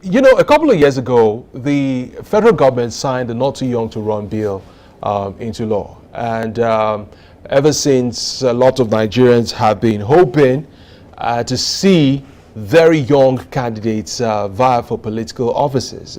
You know, a couple of years ago, the federal government signed the Not Too Young to Run bill into law. And ever since, a lot of Nigerians have been hoping to see very young candidates vie for political offices.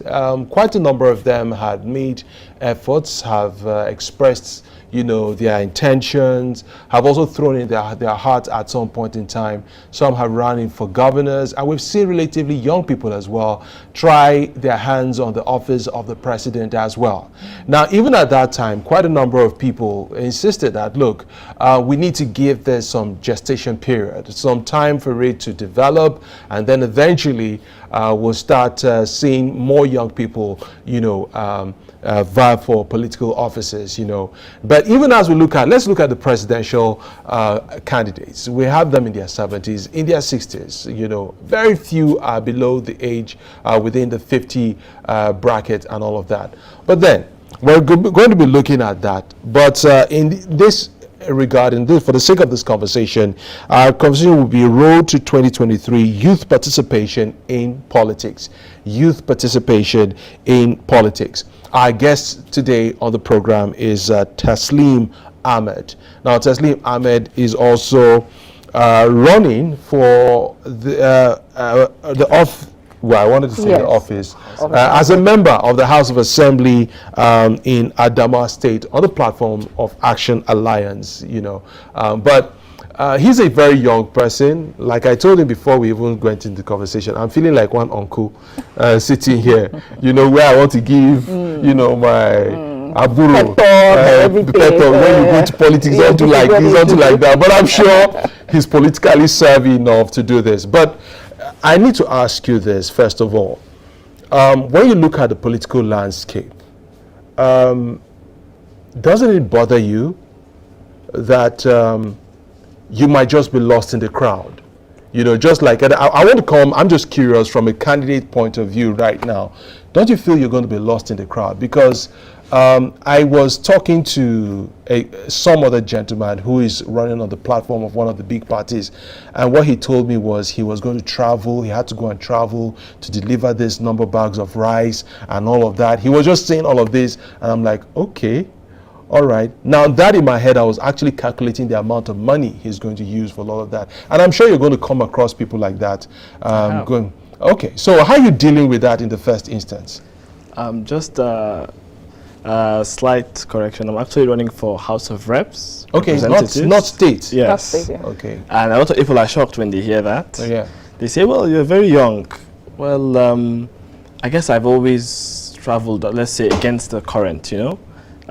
Quite a number of them had made efforts, have expressed, you know, their intentions, have also thrown in their hearts at some point in time. Some have run in for governors, and we've seen relatively young people as well try their hands on the office of the president as well. Now, even at that time, quite a number of people insisted that, look, we need to give this some gestation period, some time for it to develop, and then eventually we'll start seeing more young people, you know, vie for political offices, you know. But even as we look at, let's look at the presidential candidates. We have them in their 70s, in their 60s, you know. Very few are below the age within the 50 bracket and all of that. But then, we're going to be looking at that. But in this regard, for the sake of this conversation, our conversation will be Road to 2023 Youth Participation in Politics. Youth participation in politics. Our guest today on the program is Taslim Ahmed. Now, Taslim Ahmed is also running for the office as a member of the House of Assembly in Adamawa State on the platform of Action Alliance, you know. But he's a very young person. Like I told him before we even went into the conversation, I'm feeling like one uncle sitting here, you know, where I want to give, you know, my aburo, when you go to politics, don't do like this, don't do like that. But I'm sure he's politically savvy enough to do this. But I need to ask you this, first of all. When you look at the political landscape, doesn't it bother you that you might just be lost in the crowd? You know, just like, I want to come, I'm just curious from a candidate point of view right now. Don't you feel you're going to be lost in the crowd? Because I was talking to some other gentleman who is running on the platform of one of the big parties, and what he told me was he was going to travel, he had to go and travel to deliver this number of bags of rice and all of that. He was just saying all of this, and I'm like, okay, all right. Now that in my head, I was actually calculating the amount of money he's going to use for all of that. And I'm sure you're going to come across people like that. Okay, so how are you dealing with that in the first instance? Just slight correction. I'm actually running for House of Reps. Okay, not state. Yes. Not state, yeah. Okay. And a lot of people are shocked when they hear that. Oh, yeah. They say, well, you're very young. Well, I guess I've always traveled, let's say, against the current, you know.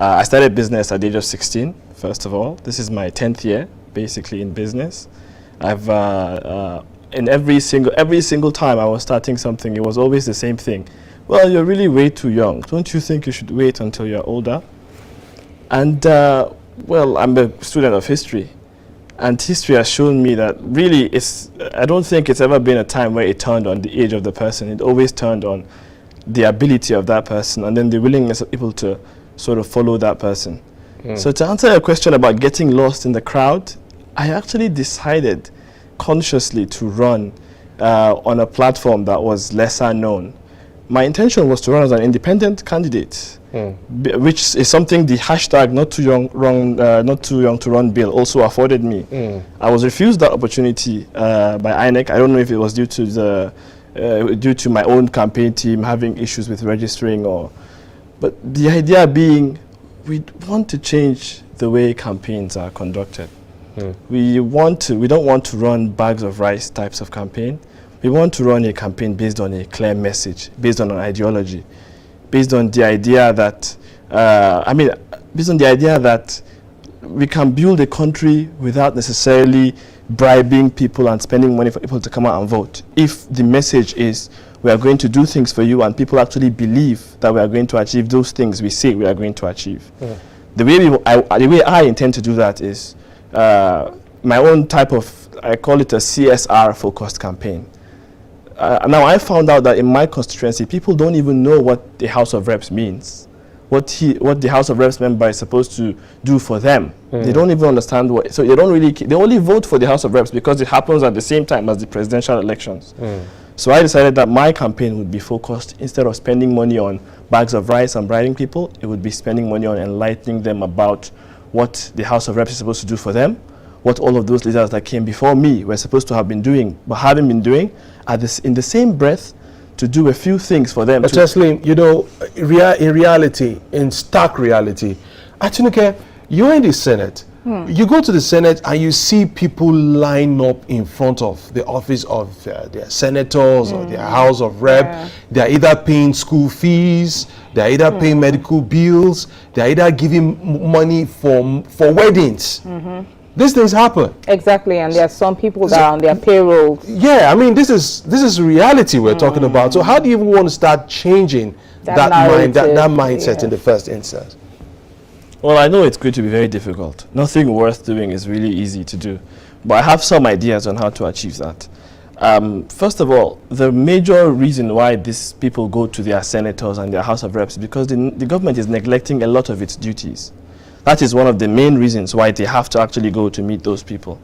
I started business at the age of 16, first of all. This is my 10th year, basically, in business. I've, in every single time I was starting something, it was always the same thing. Well, you're really way too young. Don't you think you should wait until you're older? And, well, I'm a student of history. And history has shown me that really, I don't think it's ever been a time where it turned on the age of the person. It always turned on the ability of that person and then the willingness of people to sort of follow that person. So to answer your question about getting lost in the crowd, I actually decided consciously to run on a platform that was lesser known. My intention was to run as an independent candidate, which is something the hashtag not too young to run bill also afforded me. I was refused that opportunity by INEC. I don't know if it was due to my own campaign team having issues with registering but the idea being, we want to change the way campaigns are conducted. We don't want to run bags of rice types of campaign. We want to run a campaign based on a clear message, based on an ideology, based on the idea that, based on the idea that we can build a country without necessarily bribing people and spending money for people to come out and vote. If the message is, we are going to do things for you and people actually believe that we are going to achieve those things we say we are going to achieve. The way I intend to do that is my own type of, I call it a CSR focused campaign. Now I found out that in my constituency, people don't even know what the House of Reps means, what the House of Reps member is supposed to do for them. They don't even understand they only vote for the House of Reps because it happens at the same time as the presidential elections. So I decided that my campaign would be focused, instead of spending money on bags of rice and bribing people, it would be spending money on enlightening them about what the House of Reps is supposed to do for them, what all of those leaders that came before me were supposed to have been doing, but haven't been doing, in the same breath, to do a few things for them. But Taslim, you know, in reality, in stark reality, Atinuke, you're in the Senate. You go to the Senate and you see people line up in front of the office of their senators or their House of Rep. Yeah. They're either paying school fees, they're either paying medical bills, they're either giving money for weddings. These things happen. Exactly, and there are some people that are on their payroll. Yeah, I mean, this is reality we're talking about. So how do you even want to start changing that mindset in the first instance? Well, I know it's going to be very difficult. Nothing worth doing is really easy to do. But I have some ideas on how to achieve that. First of all, the major reason why these people go to their senators and their House of Reps is because the government is neglecting a lot of its duties. That is one of the main reasons why they have to actually go to meet those people.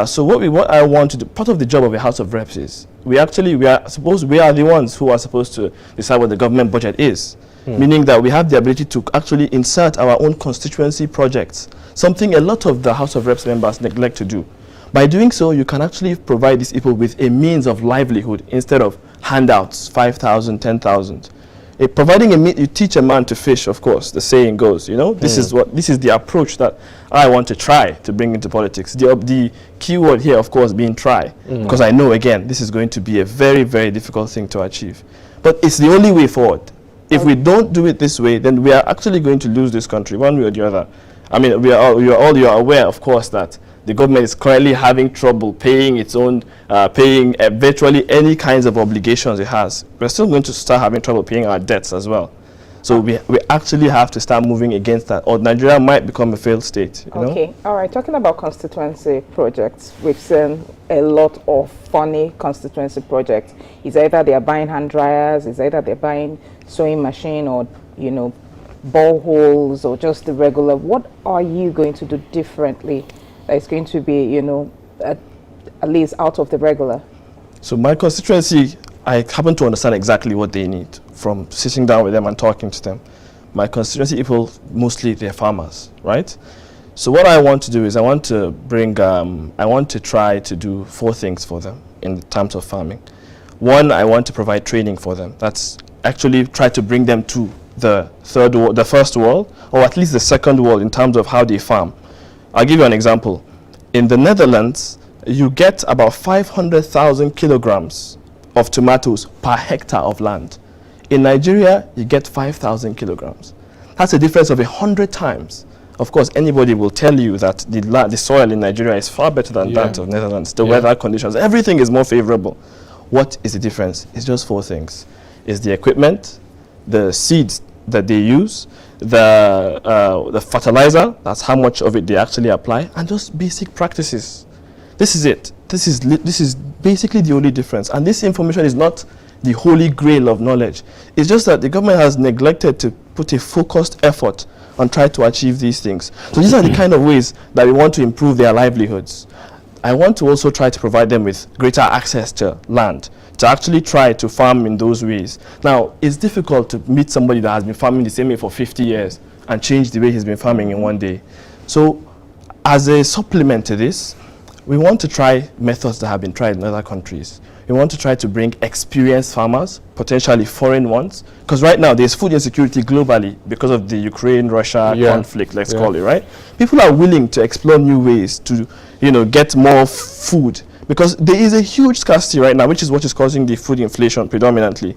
So what I want to do, part of the job of a House of Reps is, we are the ones who are supposed to decide what the government budget is. Meaning that we have the ability to actually insert our own constituency projects, something a lot of the House of Reps members neglect to do. By doing so, you can actually provide these people with a means of livelihood instead of handouts, 5,000, 10,000. You teach a man to fish, of course, the saying goes, you know, this is the approach that I want to try to bring into politics. The key word here, of course, being try, because I know, again, this is going to be a very, very difficult thing to achieve. But it's the only way forward. If we don't do it this way, then we are actually going to lose this country one way or the other. I mean, you are aware, of course, that the government is currently having trouble paying its own, paying virtually any kinds of obligations it has. We're still going to start having trouble paying our debts as well. So we actually have to start moving against that, or Nigeria might become a failed state. You know? All right. Talking about constituency projects, we've seen a lot of funny constituency projects. It's either they're buying hand dryers, it's either they're buying sewing machine, or, you know, boreholes, or just the regular. What are you going to do differently that is going to be, you know, at least out of the regular? So my constituency, I happen to understand exactly what they need from sitting down with them and talking to them. My constituency people, mostly they're farmers, right? So what I want to do is I want to try to do 4 things for them in terms of farming. One, I want to provide training for them. That's actually try to bring them to the first world, or at least the second world in terms of how they farm. I'll give you an example. In the Netherlands, you get about 500,000 kilograms of tomatoes per hectare of land. In Nigeria, you get 5,000 kilograms. That's a difference of 100 times. Of course, anybody will tell you that the soil in Nigeria is far better than that of Netherlands. The weather conditions, everything is more favorable. What is the difference? It's just 4 things. It's the equipment, the seeds that they use, the fertilizer, that's how much of it they actually apply, and just basic practices. This is it. This is basically the only difference. And this information is not the holy grail of knowledge. It's just that the government has neglected to put a focused effort on trying to achieve these things. So these are the kind of ways that we want to improve their livelihoods. I want to also try to provide them with greater access to land, to actually try to farm in those ways. Now, it's difficult to meet somebody that has been farming the same way for 50 years and change the way he's been farming in one day. So as a supplement to this, we want to try methods that have been tried in other countries. We want to try to bring experienced farmers, potentially foreign ones, because right now there's food insecurity globally because of the Ukraine-Russia conflict, let's call it, right? People are willing to explore new ways to, get more food, because there is a huge scarcity right now, which is what is causing the food inflation predominantly.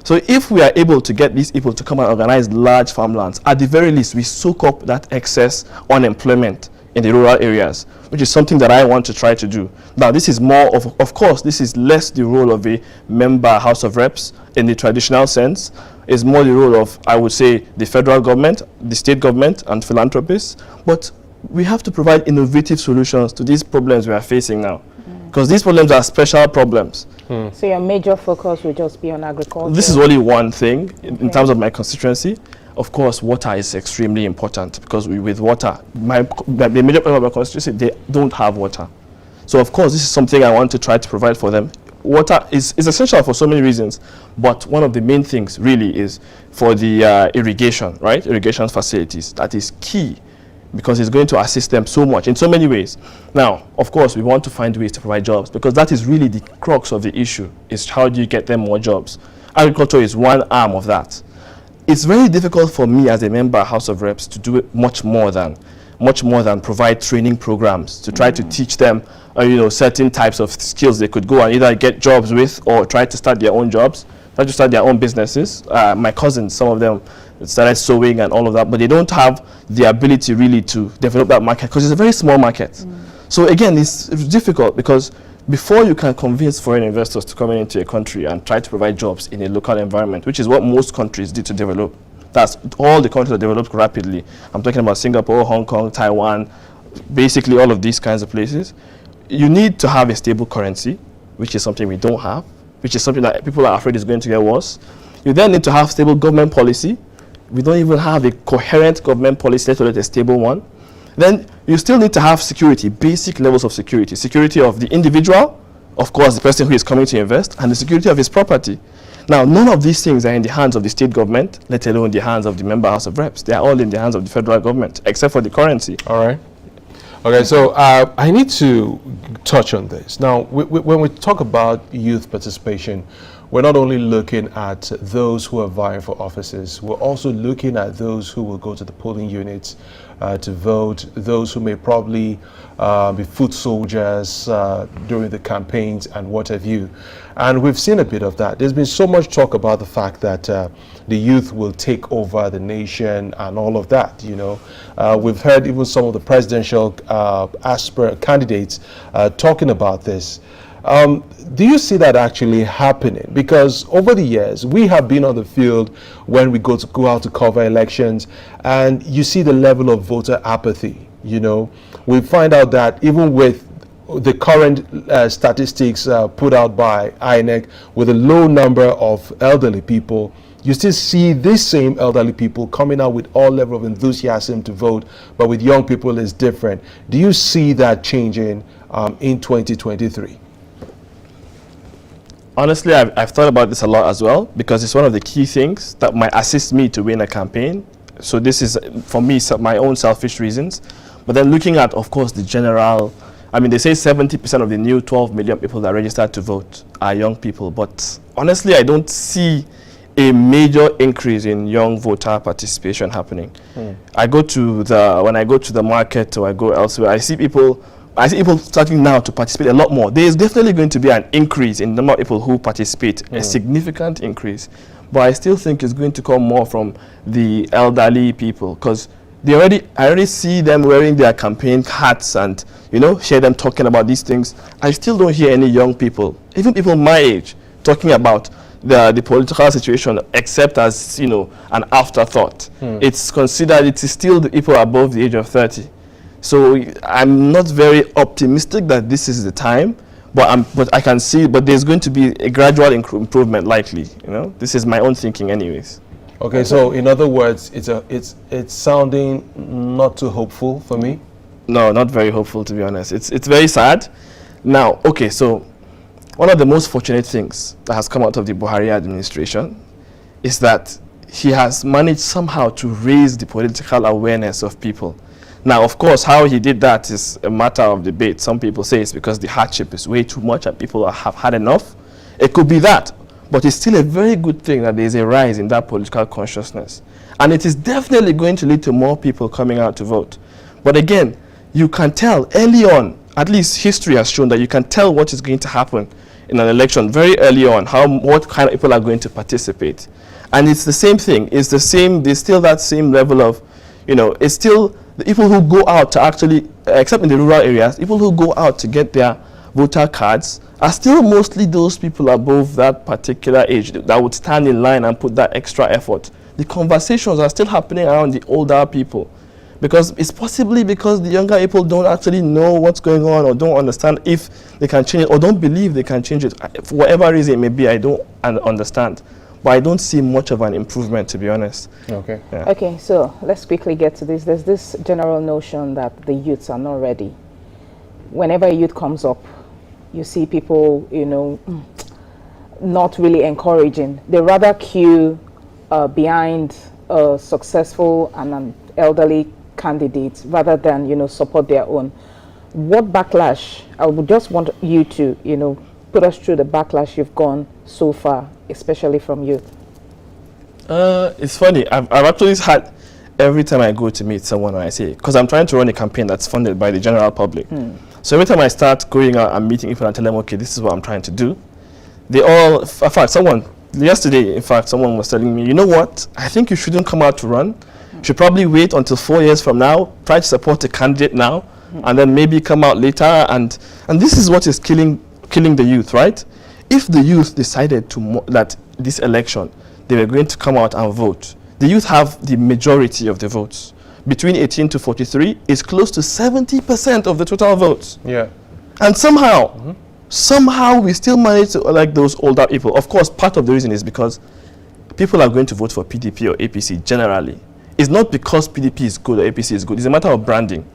So if we are able to get these people to come and organize large farmlands, at the very least, we soak up that excess unemployment in the rural areas, which is something that I want to try to do. Now, this is more of course, this is less the role of a member House of Reps in the traditional sense. It's more the role of, I would say, the federal government, the state government, and philanthropists. But we have to provide innovative solutions to these problems we are facing now, because these problems are special problems. So your major focus will just be on agriculture? This is only one thing in terms of my constituency. Of course, water is extremely important, because with water, the major problem of my constituency, they don't have water. So of course, this is something I want to try to provide for them. water is essential for so many reasons, but one of the main things really is for the irrigation, right? Irrigation facilities. That is key because it's going to assist them so much in so many ways. Now, of course, we want to find ways to provide jobs because that is really the crux of the issue, is how do you get them more jobs? Agriculture is one arm of that. It's very difficult for me as a member of House of Reps to do it much more than provide training programs to try to teach them certain types of skills they could go and either get jobs with or try to start their own jobs, try to start their own businesses. My cousins, some of them started sewing and all of that, but they don't have the ability really to develop that market because it's a very small market. So again, it's difficult because before you can convince foreign investors to come into a country and try to provide jobs in a local environment, which is what most countries did to develop. That's all the countries that developed rapidly. I'm talking about Singapore, Hong Kong, Taiwan, basically all of these kinds of places. You need to have a stable currency, which is something we don't have, which is something that people are afraid is going to get worse. You then need to have stable government policy. We don't even have a coherent government policy, let alone a stable one. Then you still need to have security, basic levels of security. Security of the individual, of course, the person who is coming to invest, and the security of his property. Now, none of these things are in the hands of the state government, let alone the hands of the member House of Reps. They are all in the hands of the federal government, except for the currency. All right. Okay, so I need to touch on this. Now, when we talk about youth participation, we're not only looking at those who are vying for offices, we're also looking at those who will go to the polling units to vote, those who may probably be foot soldiers during the campaigns and what have you. And we've seen a bit of that. There's been so much talk about the fact that the youth will take over the nation and all of that, We've heard even some of the presidential candidates talking about this. Do you see that actually happening? Because over the years, we have been on the field when we go out to cover elections, and you see the level of voter apathy. We find out that even with the current statistics put out by INEC, with a low number of elderly people, you still see these same elderly people coming out with all level of enthusiasm to vote, but with young people it's different. Do you see that changing in 2023? Honestly, I've thought about this a lot as well, because it's one of the key things that might assist me to win a campaign. So this is, for me, my own selfish reasons. But then looking at, of course, the general, they say 70% of the new 12 million people that registered to vote are young people. But honestly, I don't see a major increase in young voter participation happening. When I go to the market or I go elsewhere, I see people starting now to participate a lot more. There is definitely going to be an increase in the number of people who participate, a significant increase. But I still think it's going to come more from the elderly people, because I already see them wearing their campaign hats and, hear them talking about these things. I still don't hear any young people, even people my age, talking about the political situation, except as, an afterthought. It's considered, it is still the people above the age of 30. So I'm not very optimistic that this is the time, but I can see, but there's going to be a gradual improvement likely. This is my own thinking anyways. Okay, so in other words, it's sounding not too hopeful for me. No, not very hopeful, to be honest. It's very sad. Now, okay, so one of the most fortunate things that has come out of the Buhari administration is that he has managed somehow to raise the political awareness of people. Now, of course, how he did that is a matter of debate. Some people say it's because the hardship is way too much and people have had enough. It could be that. But it's still a very good thing that there's a rise in that political consciousness. And it is definitely going to lead to more people coming out to vote. But again, you can tell early on, at least history has shown that you can tell what is going to happen in an election very early on, what kind of people are going to participate. And it's the same thing. It's the same, there's still that same level of, it's still the people who go out to actually, except in the rural areas, people who go out to get their voter cards are still mostly those people above that particular age that would stand in line and put that extra effort. The conversations are still happening around the older people, because it's possibly because the younger people don't actually know what's going on or don't understand if they can change it or don't believe they can change it. For whatever reason it may be, I don't understand. But I don't see much of an improvement, to be honest. Okay. Yeah. Okay, so let's quickly get to this. There's this general notion that the youths are not ready. Whenever a youth comes up, you see people, not really encouraging. They rather queue behind a successful and an elderly candidate rather than, support their own. What backlash? I would just want you to, put us through the backlash you've gone so far, especially from youth. It's funny. I've actually had, every time I go to meet someone, I say, because I'm trying to run a campaign that's funded by the general public. So every time I start going out and meeting people and tell them, okay, this is what I'm trying to do, they all, in fact, yesterday, someone was telling me, you know what, I think you shouldn't come out to run. You should probably wait until 4 years from now, try to support a candidate now, and then maybe come out later. And this is what is killing the youth, right? If the youth decided that this election, they were going to come out and vote, the youth have the majority of the votes. Between 18 to 43 is close to 70% of the total votes. Yeah. And somehow we still manage to elect those older people. Of course, part of the reason is because people are going to vote for PDP or APC generally. It's not because PDP is good or APC is good. It's a matter of branding.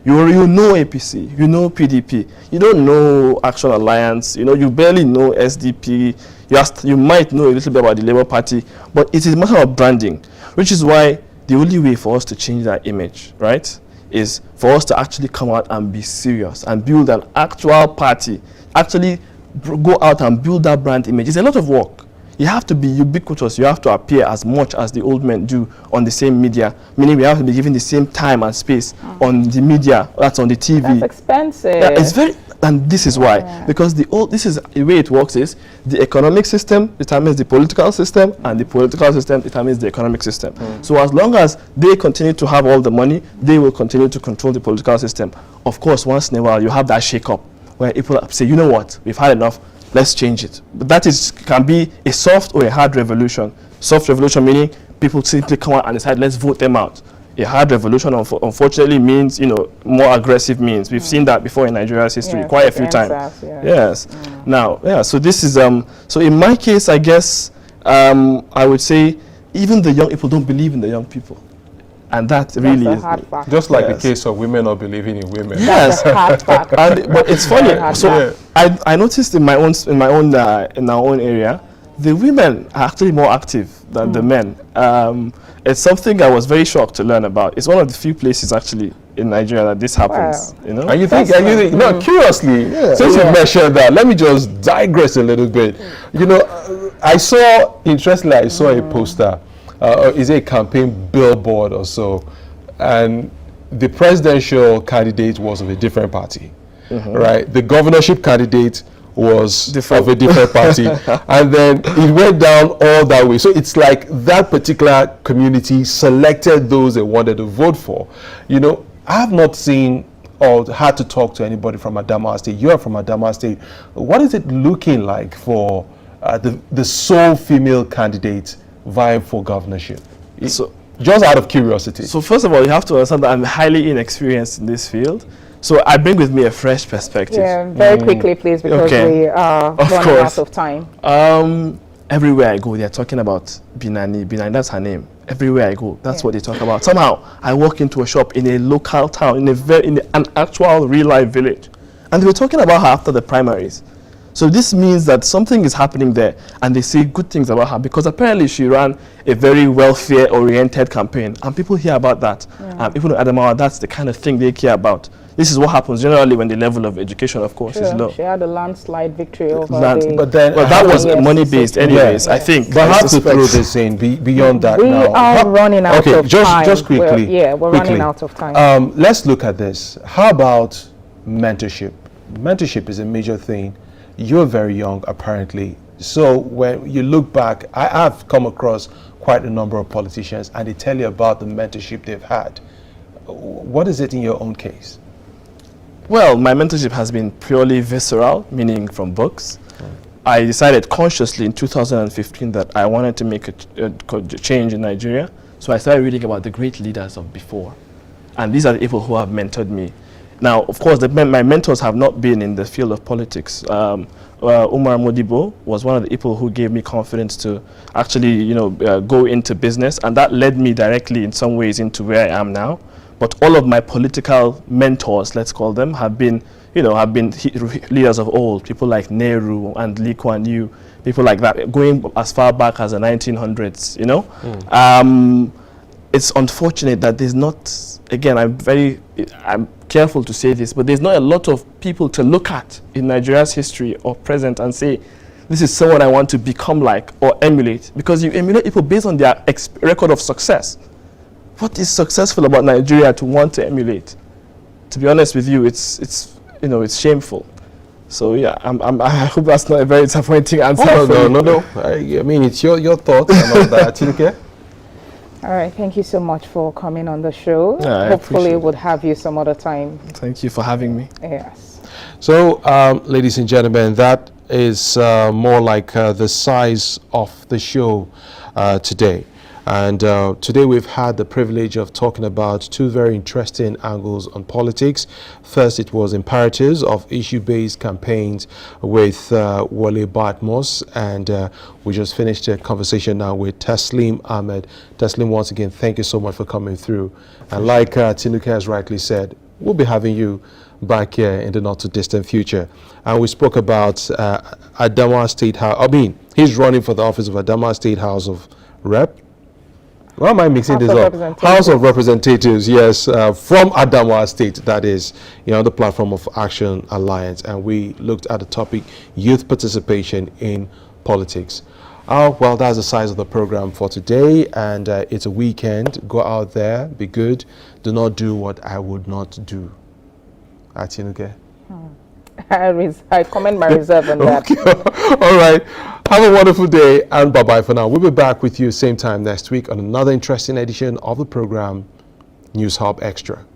You know APC, you know PDP, you don't know Action Alliance, you barely know SDP, you might know a little bit about the Labour Party, but it is a matter of branding, which is why the only way for us to change that image, right, is for us to actually come out and be serious and build an actual party, actually go out and build that brand image. It's a lot of work. You have to be ubiquitous. You have to appear as much as the old men do on the same media, meaning we have to be given the same time and space on the media, that's on the TV. That's expensive. Yeah, it's very, and this is why, because this is the way it works is the economic system determines the political system, and the political system determines the economic system. So as long as they continue to have all the money, they will continue to control the political system. Of course, once in a while, you have that shake-up where people say, you know what, we've had enough, let's change it. But that can be a soft or a hard revolution. Soft revolution meaning people simply come out and decide, let's vote them out. A hard revolution, unfortunately, means, more aggressive means. We've seen that before in Nigeria's history quite a few times. Yes. Now, so this is, so in my case, I guess, I would say, even the young people don't believe in the young people. And that really is just like the case of women not believing in women. Yes, but it's funny. So I noticed in our own area, the women are actually more active than the men. It's something I was very shocked to learn about. It's one of the few places actually in Nigeria that this happens. Wow. And you think, no, curiously, since you mentioned that, let me just digress a little bit. I saw a poster. Is a campaign billboard or so, and the presidential candidate was of a different party, right? The governorship candidate was of a different party, and then it went down all that way. So it's like that particular community selected those they wanted to vote for. I have not seen or had to talk to anybody from Adamawa State. You're from Adamawa State. What is it looking like for the sole female candidate vying for governorship? So, just out of curiosity. So first of all, you have to understand that I'm highly inexperienced in this field. So I bring with me a fresh perspective. Yeah, very quickly, please, because we are running out of time. Everywhere I go, they're talking about Binani. Binani, that's her name. Everywhere I go, that's what they talk about. Somehow, I walk into a shop in a local town, in an actual real-life village, and they were talking about her after the primaries. So this means that something is happening there, and they say good things about her because apparently she ran a very welfare-oriented campaign, and people hear about that. People in Adamawa, that's the kind of thing they care about. This is what happens generally when the level of education, of course, is low. She had a landslide victory over but that was money-based anyways, I think. But I have to throw this in beyond that we now. We are running out of time. Just quickly. We're running out of time. Let's look at this. How about mentorship? Mentorship is a major thing. You're very young, apparently. So when you look back, I've come across quite a number of politicians, and they tell you about the mentorship they've had. What is it in your own case? Well, my mentorship has been purely visceral, meaning from books. I decided consciously in 2015 that I wanted to make a change in Nigeria. So I started reading about the great leaders of before. And these are the people who have mentored me. Now, of course, my mentors have not been in the field of politics. Umar Modibo was one of the people who gave me confidence to actually, go into business, and that led me directly in some ways into where I am now. But all of my political mentors, let's call them, have been, you know, have been leaders of old, people like Nehru and Lee Kuan Yew, people like that, going as far back as the 1900s, you know. It's unfortunate that there's not, again, I'm careful to say this, but there's not a lot of people to look at in Nigeria's history or present and say, this is someone I want to become like or emulate, because you emulate people based on their record of success. What is successful about Nigeria to want to emulate? To be honest with you, it's you know, it's shameful. So yeah, I hope that's not a very disappointing answer. No. I mean, it's your thoughts and all that. Okay. All right, thank you so much for coming on the show. Yeah, Hopefully we'll have you some other time. Thank you for having me. Yes. So, ladies and gentlemen, that is more like the size of the show today. And today we've had the privilege of talking about two very interesting angles on politics. First, it was imperatives of issue-based campaigns with Wale Batmos, and we just finished a conversation now with Taslim Ahmed. Taslim, once again, thank you so much for coming through. And like Tinuke has rightly said, we'll be having you back here in the not-too-distant future. And we spoke about Adamawa State House. I mean, he's running for the office of Adamawa State House of Rep. Why am I mixing this up? House of Representatives, yes, from Adamawa State, that is, you know, the platform of Action Alliance. And we looked at the topic, youth participation in politics. Well, that's the size of the program for today, and it's a weekend. Go out there, be good. Do not do what I would not do. Atinuke. I commend my reserve on that. Okay. All right. Have a wonderful day, and bye-bye for now. We'll be back with you same time next week on another interesting edition of the program, News Hub Extra.